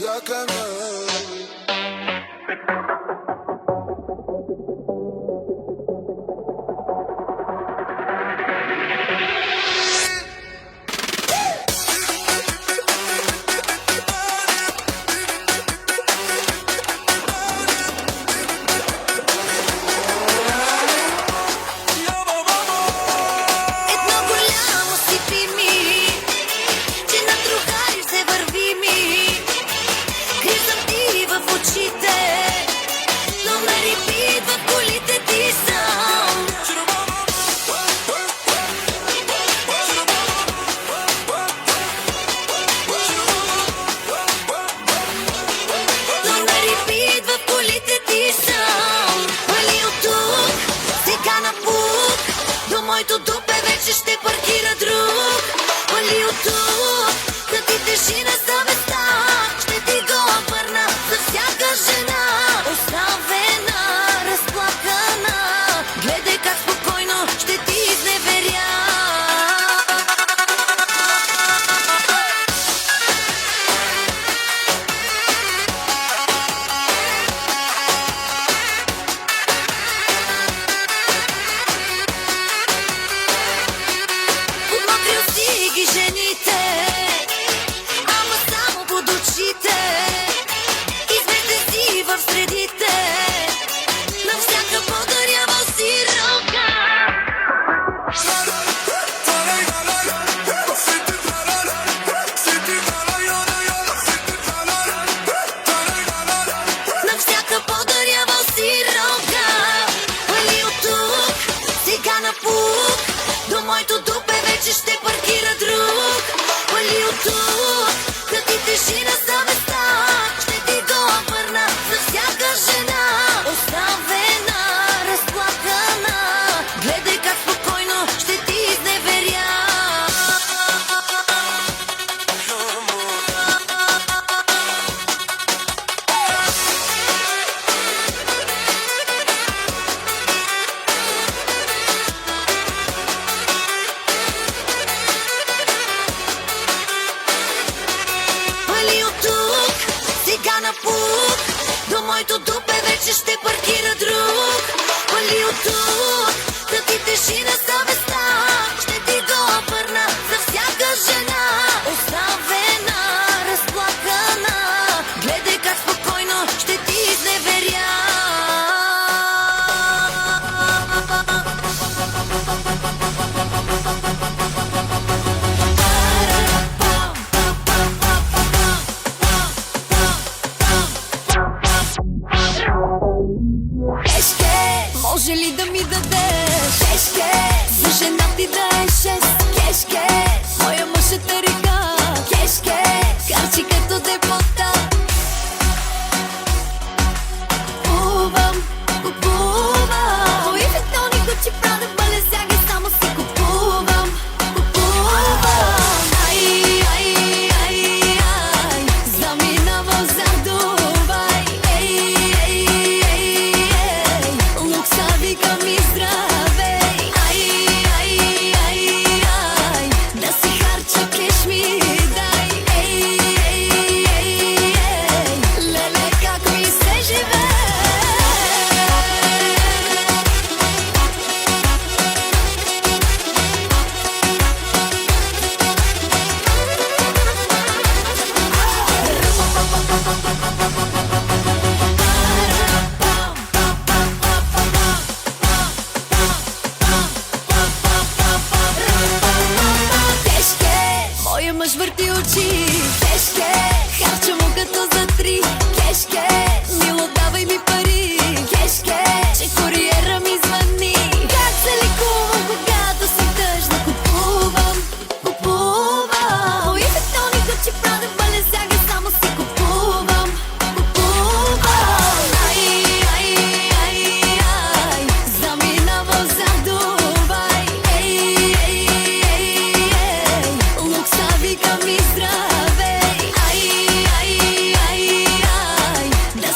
sácame. Моето дупе вече ще паркира друг. Вали от тук, да ти тежи на съвестта. Ще ти го обърна за всяка жена. Оставена, разплакана, гледай как спокойно ще ти изневеря. Жените, ама само под очите. Измете си в средите на всяка подарява си ръка. На всяка подарява си ръка. Вали от тук, сега напук. До моето дупе вече ще паркира друг. Вали от тук, да ти тежи на съвестта. Ще ти го обърна за всяка жена. Оставена, разплакана, гледай как спокойно ще ти изневеря. Вали от тук, сега напук. До моето дупе вече ще паркира друг. Вали от тук, да ти тежи на съвестта. Ще ти го обърна за всяка жена. Оставена, разплакана, гледай как спокойно ще ти изневеря. Може ли да ми дадеш кешке? За жена ти да е 6 кешке. Моя мъж е тарика кешке. Харчи като депота. Купувам, купувам. И фетони Гучи Прада Балесяга само си купувам, купувам. Ай, ай, ай, ай. Заминавам за Дубай. Ей, ей, ей, ей. Лукса викам и здравей. Ай, ай, ай, ай. Да си харча кеш ми дай. Ей, ей, ей, ей. Леле как ми се живее. Кешке, моя мъж върти очи. Кешке, харча му като за 3. Кешке, мило давай ми пари. Кешке, че куриера ми звъни. Как се лекувам, когато съм тъжна? Купувам, купувам. И фетони Гучи Прада Балесяга само си купувам, купувам. Ай, ай, ай, ай. Заминавам за Дубай. Ей, ей, ей, ей. Лукса викам и здравей. Ай, ай, ай, ай. Да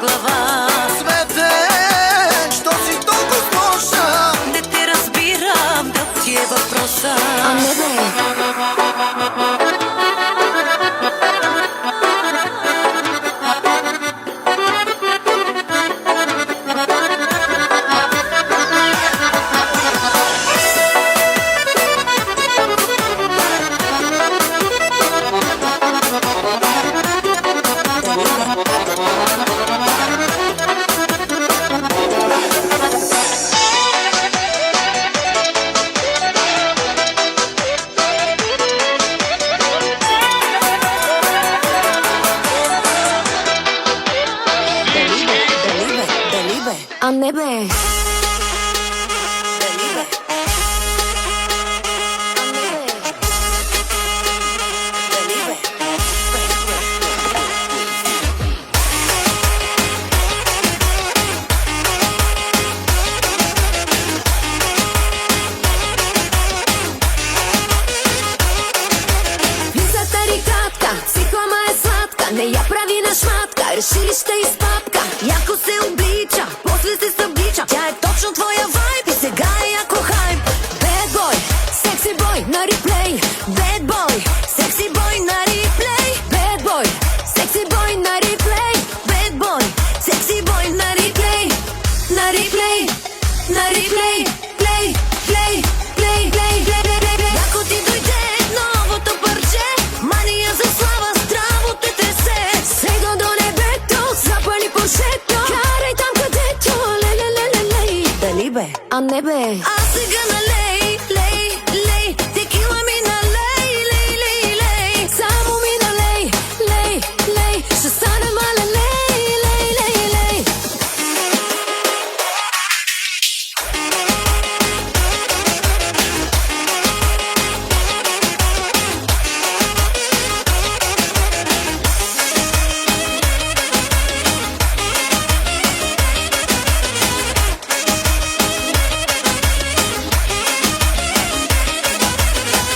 глава. Свете, що си толкова сложна? Не те разбирам, да ти е въпроса. А не бе. А не бе. Дали бе? А не бе. Дали бе? Влиза тарикатка, психлама е сладка, не я прави на шматка, решили ще изпапка. Яко се облича, после се съблича, тя е точно твоя вайб и сега е яко хайп. Bad boy, секси бой на реплей. Bad boy, секси бой на реплей. Bad boy, секси бой на реплей. Bad boy, секси бой на реплей. На реплей, на реплей. Плей, плей, плей, плей, плей, плей, плей. Яко ти дойде новото парче, мания за слава, здраво те тресе. Сега до небето, запали пушето, карай там където, лей. Дали бе? А не бе. А сега налей, лей, лей, текила ми налей, лей. Само ми налей, лей, ще стане мале, лей.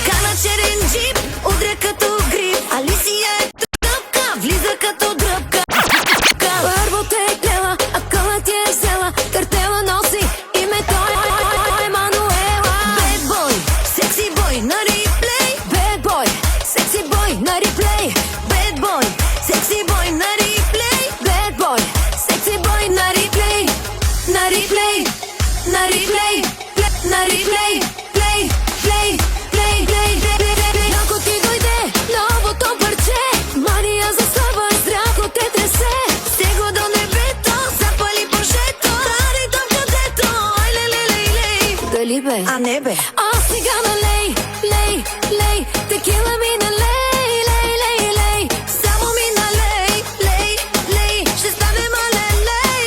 Кана черен джип, удря като грип. Алисия е тръпка, влиза като дръпка. Първо те е клела, а къла ти е взела. Картела носи името Емануела. Bad boy, секси бой на реплей. Bad boy, секси бой на реплей. Bad boy, секси бой на реплей. Bad boy, секси бой на реплей. На реплей, на реплей, на реплей. Плей, плей, плей, плей, плей, плей. Ако ти дойде новото парче, мания за слава, здраво те тресе. Стига до небето, запали пържето, карай там където, ай лей. Дали бе? А не бе? А сега налей, лей, текила ми налей, лей. Само ми налей, лей, ще стане мале, лей.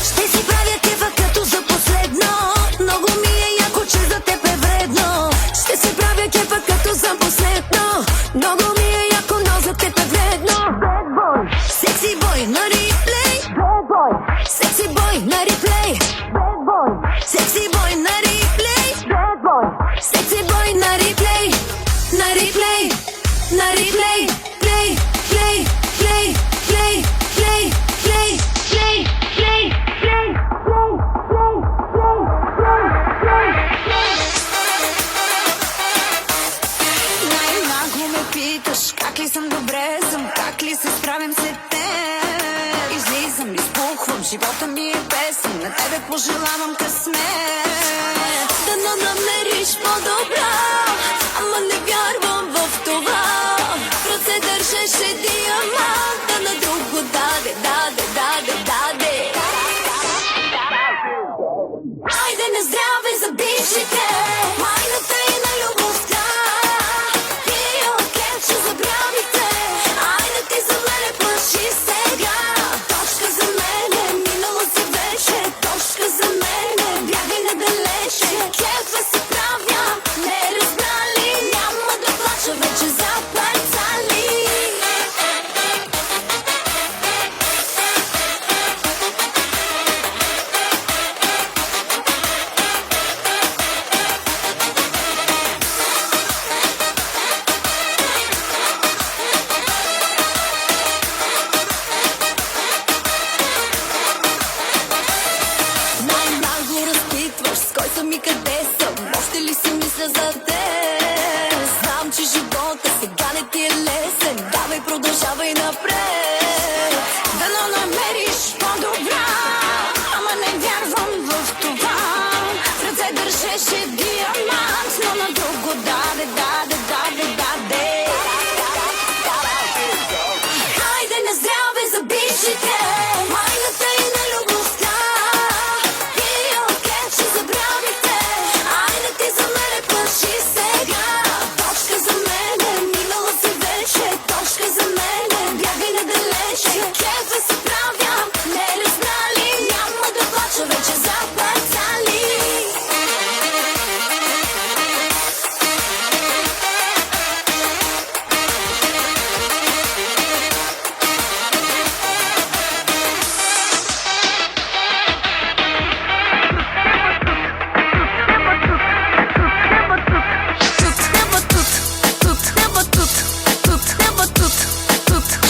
Ще си правя кефа като за последно. Много ми е яко, че за теб е вредно. Ще си правя кефа като за последно. Много ми е яко, но за теб е вредно. Bad boy, секси бой на реплей. Bad boy, секси бой на реплей. Bad boy, секси бой на реплей. Bad boy, секси бой на реплей. На реплей, на реплей. Плей, плей, плей, плей, плей, плей, плей, плей, плей, плей. Най-нагло ме питаш как ли съм добре съм, как ли се справям след теб. Излизам ли, сбухвам, живота ми е песен, на тебе пожелавам късмет. Да намериш по-добра, ама не вярвам в това. В ръце държеше диамант, а на друг го даде. Айде на здраве за бившите, майната и на любовта. Пия кеф, ще забравите, айде ти за мене плаши сега. Точка за мене, минало си вече, точка за мене, бягай надалече. Кефа се прави. беше диамант, но на друго даде. Хайде на здраве за бившите, майната и на любовта. И окей, че забравихте, айде ти за мене плаши сега. Точка за мене, минала си вече, точка за мене, бягай надалече. Кефа се правям, не ли знали, няма да плача вече за парцали.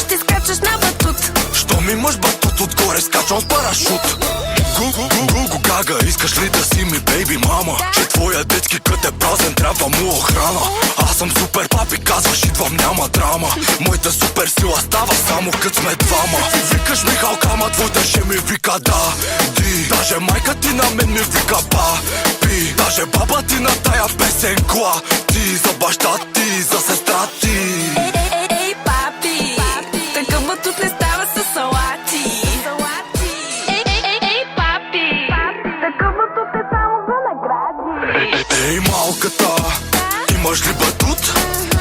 Ще скачаш на батут. Щом имаш батут отгоре, скачам с парашут. Гу гага, искаш ли да си ми бейби мама? Че твоя детски кът е празен, трябва му охрана. Аз съм супер папи, казваш идвам, няма драма. Моята супер сила става само кът сме двама. Викаш Михалка, ама твоята ще ми вика да ди. Даже майка ти на мен ми вика папи. Даже баба ти на тая песен клати. За баща ти, за сестра ти. Ей, папи, такъв батут не става с салати. Ей, папи, такъв батут е само за награди. Ей, малката, имаш ли батут?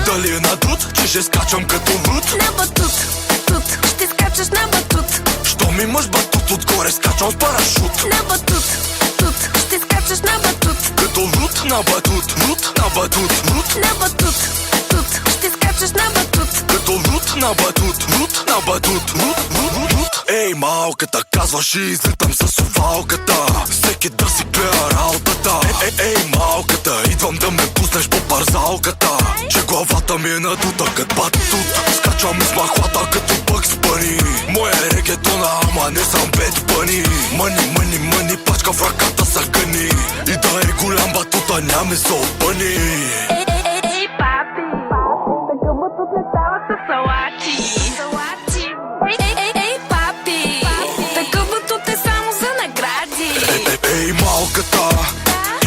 Дали е надут, че ще скачам като вуд? На батут, ще скачаш на батут. Щом имаш батут отгоре, скачам с парашут. На батут, ще скачаш на батут. Като вуд на батут, вуд на батут, вуд. На батут, ще скачаш на батут. Като вуд на батут, вуд на батут, вуд. Ей, малката, казваш и излитам с овалката. Всеки да си гледа работата. Ей, малката, идвам да ме пуснеш по парзалката. Че главата ми е надута като батут. Скачвам из махлата като Бъкс Бъни. Моя е регетона, ама не съм Бед Бъни. Мъни, пачка в ръката са гъни. И да е голям батута, няма се опъни. Ей, папи, такъв батут не става с салати. Ей, папи, такъв батут е само за награди. Ей, малката,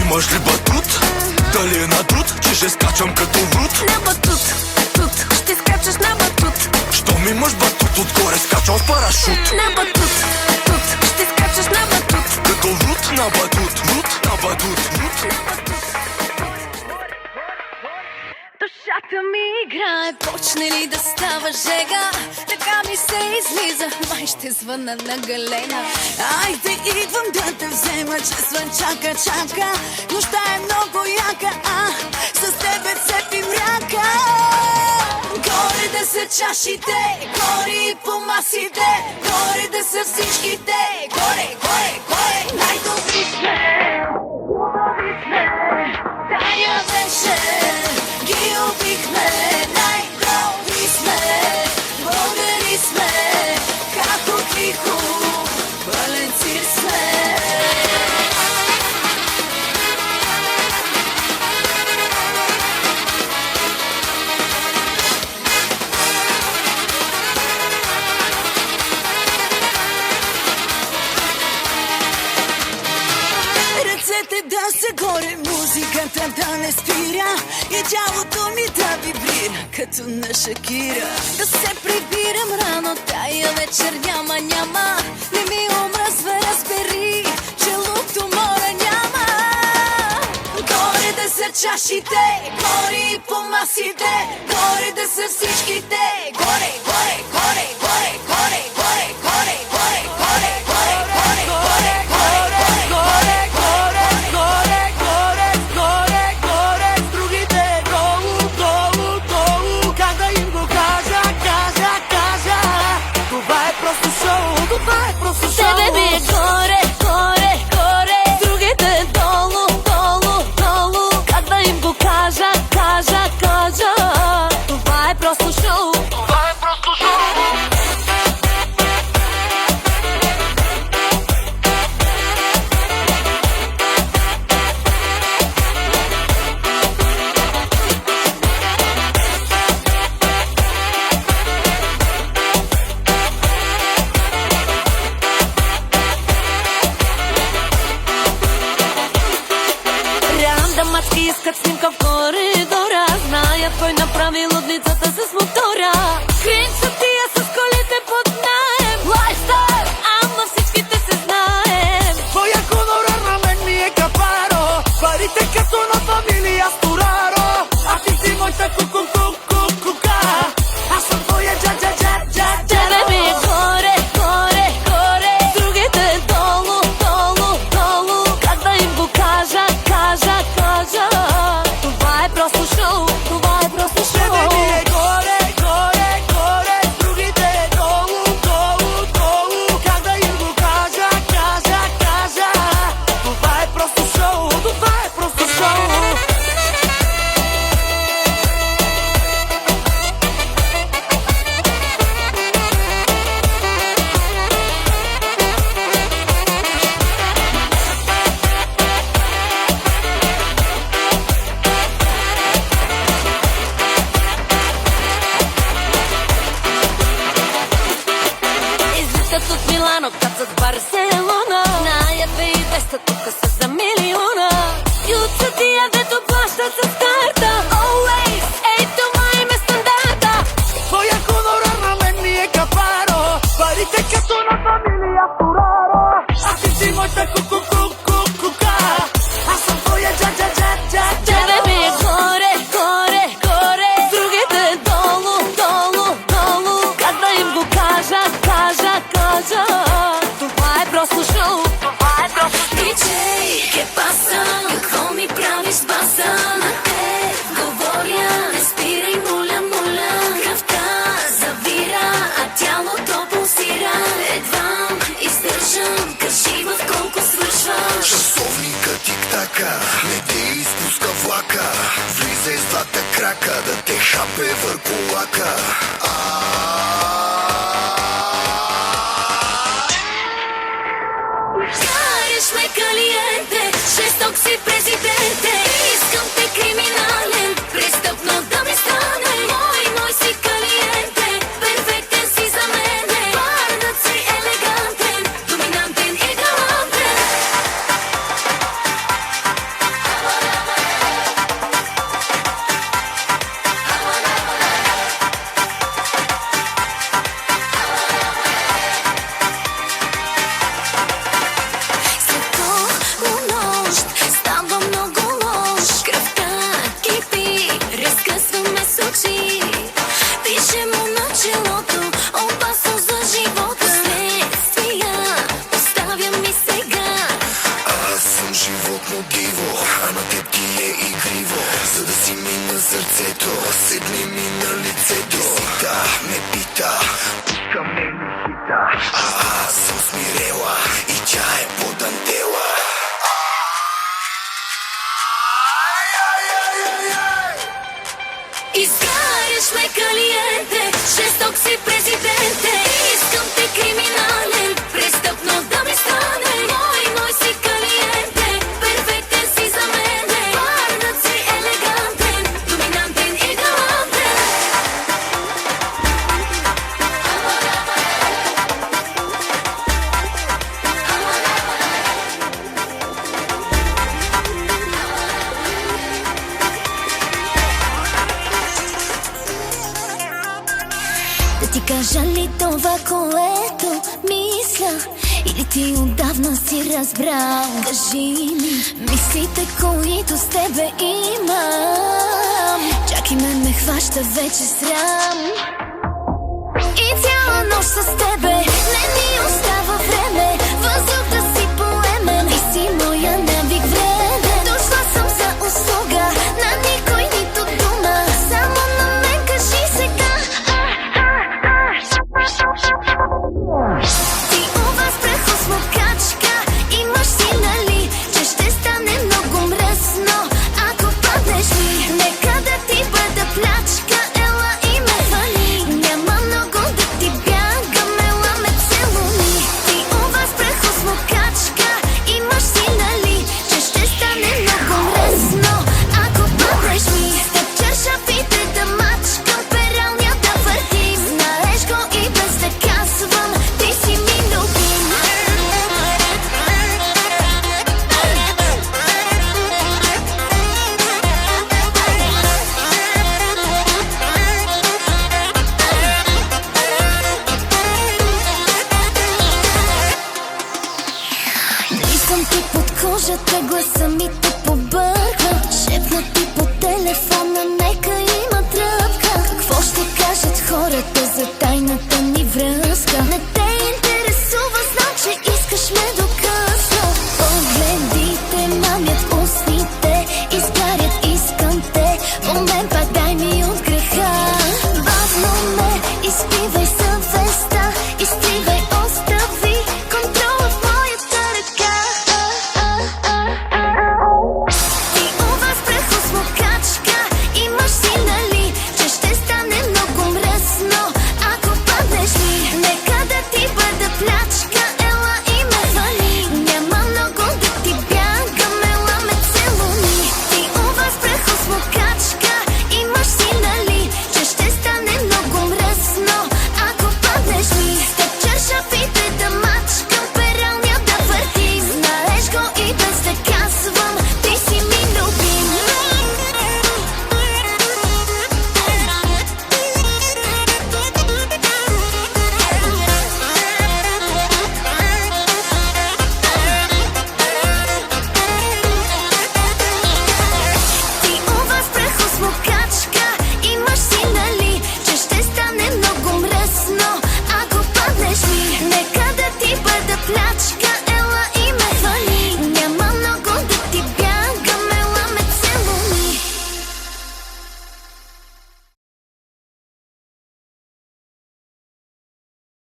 имаш ли батут? Дали е надут, че ще скачам като вуд? На батут, ще скачаш на батут. Щом имаш батут отгоре, скачам с парашут. На батут, ще скачаш на батут. Като вуд на батут, вуд на батут, вуд. Душата ми играе, почне ли да става жега? Така ми се излиза, май ще звъна на Галена. Айде идвам да те взема, че свън чака. Нощта е много яка, с тебе цепим ръка. Горе да са чашите, горе и по масите, горе да са всичките, горе, най-добри сме, хубави сме, тая беше, ги убихме, най-добри сме, българи сме, като тихо, пълен цир сме. Ръцете да са горе, музиката да не спира и тялото ми да вибрира, като на Шакира. Да се прибирам рано, тая вечер няма. Не ми омръзва, разбери, че лук до мора няма. Горе да са чашите, горе и по масите, горе да са всичките, горе, Тебе ми е горе, другите долу. Как да им го кажа? Това е просто шоу. Мачки искат снимка в коридора, знаят кой направи лудницата с мотора. Кринчат тия с колите под наем, лайфстайл, ама всичките се знаем. Твоя гонорар на мен ми е капаро, парите като на фамилия Стораро. А ти си моята ку-ку-ку-ку-ка, аз съм твоя джа-джа-джа-джа-джа. Тебе ми е горе, горе, горе, другите долу, долу, долу. Как да им го кажа, кажа, кажа. Това е просто шоу, това е просто Тебе шоу. ми е горе, горе, горе, другите долу, долу, долу. Как да им го кажа, кажа, кажа. Това е просто шоу, това е просто шоу. Излитат от Милано, кацат в Барселона. Знаят 2200, тук са за милиона. И от съдия, дето плащат с карта. Always, ей, това им е стандарта. Твоя гонорар на мен ми е капаро, парите като на фамилия Стораро. А ти си моята ку-ку-ку-ку-ка, аз съм твоя джа-джа-джа-джа-джа. Тебе ми е горе, горе, горе, другите долу, долу, долу. Как да им го кажа, кажа, кажа. Това е просто шоу, това е просто шоу. Диджей, ке паса? Какво ми правиш с баса? На те говоря, не спирай, моля, моля. Кръвта завира, а тялото пулсира. Едва издържам, кажи в колко свършваш. Часовника тик-така, не те изпуска влака. Влизай с двата крака, да те хапе върху лака. Караш ме калиенте, жесток си президенте. Искам те криминален, престъпно да ми стане. Мой си калиенте, перфектен си за мене. Парнат си елегантен, доминантен и галантен. След полунощ става много лош. Кръвта кипи, разкъсваме с очи. Пише му на челото, опасно за живота. Следствия оставям и сега. Аз съм животно диво, а на теб ти е игриво. За да си ми на сърцето, седни ми на лицето. Сита ме пита, пуска ме ми хита. Аз съм смирела и тя е подантела. Изгаряш ме калиенте, жесток си президенте. Искам те криминален, престъпно да ми стане. Мой си калиенте, перфектен си за мене. Парнат си елегантен, доминантен и галантен. Да ти кажа ли това, което мисля? Или ти отдавна си разбрал? Кажи ми мислите, които с тебе имам. Чак и ме хваща вече срам. И цяла нощ с тебе не ми остава.